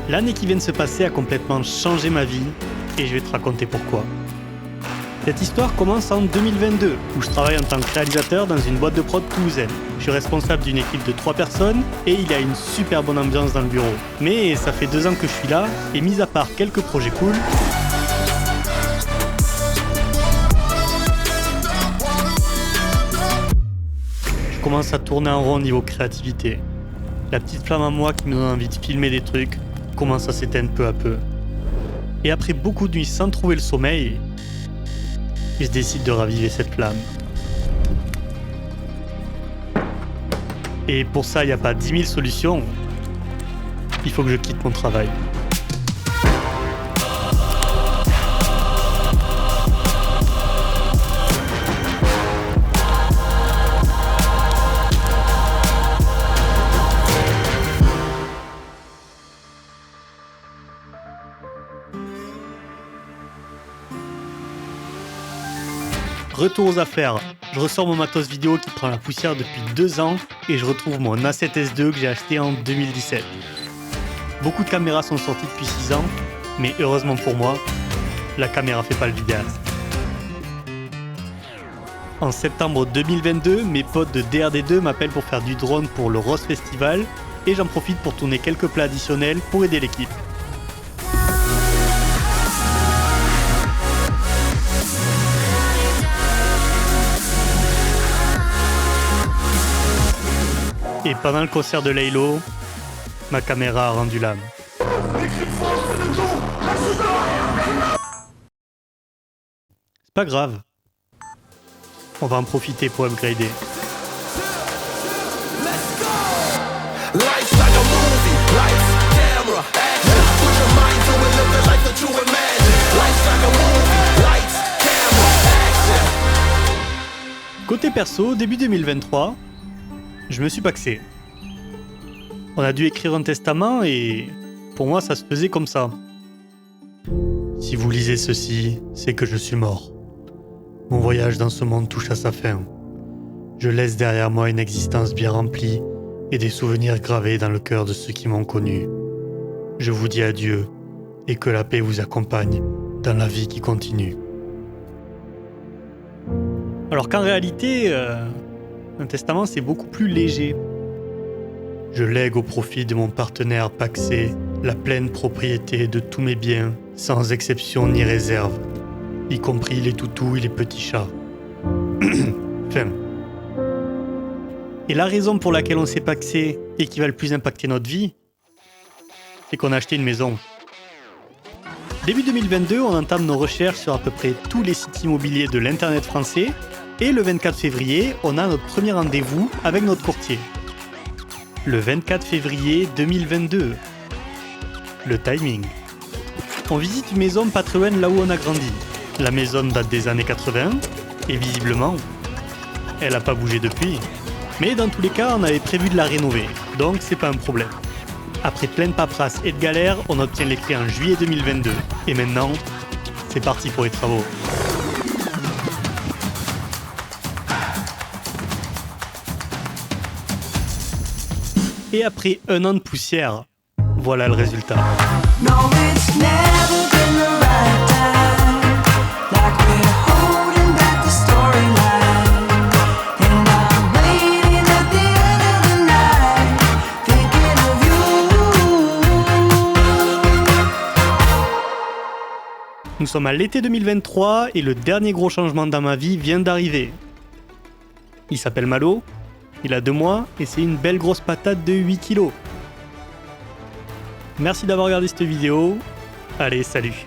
L'année qui vient de se passer a complètement changé ma vie et je vais te raconter pourquoi. Cette histoire commence en 2022 où je travaille en tant que réalisateur dans une boîte de prod toulousaine. Je suis responsable d'une équipe de 3 personnes et il y a une super bonne ambiance dans le bureau. Mais ça fait 2 ans que je suis là et mis à part quelques projets cool, je commence à tourner en rond niveau créativité. La petite flamme en moi qui me donne envie de filmer des trucs commence à s'éteindre peu à peu. Et après beaucoup de nuits sans trouver le sommeil, je décide de raviver cette flamme. Et pour ça, il n'y a pas 10 000 solutions. Il faut que je quitte mon travail. Retour aux affaires, je ressors mon matos vidéo qui prend la poussière depuis 2 ans et je retrouve mon A7S II que j'ai acheté en 2017. Beaucoup de caméras sont sorties depuis 6 ans, mais heureusement pour moi, la caméra fait pas le vidéaste. En septembre 2022, mes potes de DRD2 m'appellent pour faire du drone pour le Rose Festival et j'en profite pour tourner quelques plats additionnels pour aider l'équipe. Et pendant le concert de Laylo, ma caméra a rendu l'âme. C'est pas grave. On va en profiter pour upgrader. Côté perso, début 2023, je me suis pacsé. On a dû écrire un testament et pour moi ça se faisait comme ça. Si vous lisez ceci, c'est que je suis mort. Mon voyage dans ce monde touche à sa fin. Je laisse derrière moi une existence bien remplie et des souvenirs gravés dans le cœur de ceux qui m'ont connu. Je vous dis adieu et que la paix vous accompagne dans la vie qui continue. Alors qu'en réalité, un testament, c'est beaucoup plus léger. Je lègue au profit de mon partenaire pacsé la pleine propriété de tous mes biens, sans exception ni réserve, y compris les toutous et les petits chats. Enfin. Et la raison pour laquelle on s'est pacsé et qui va le plus impacter notre vie, c'est qu'on a acheté une maison. Début 2022, on entame nos recherches sur à peu près tous les sites immobiliers de l'internet français. Et le 24 février, on a notre premier rendez-vous avec notre courtier. Le 24 février 2022. Le timing. On visite une maison pas très loin de là où on a grandi. La maison date des années 80 et visiblement, elle n'a pas bougé depuis. Mais dans tous les cas, on avait prévu de la rénover, donc c'est pas un problème. Après plein de paperasse et de galères, on obtient les clés en juillet 2022. Et maintenant, c'est parti pour les travaux. Et après 1 an de poussière, voilà le résultat. Nous sommes à l'été 2023 et le dernier gros changement dans ma vie vient d'arriver. Il s'appelle Malo. Il a 2 mois et c'est une belle grosse patate de 8 kilos. Merci d'avoir regardé cette vidéo. Allez, salut!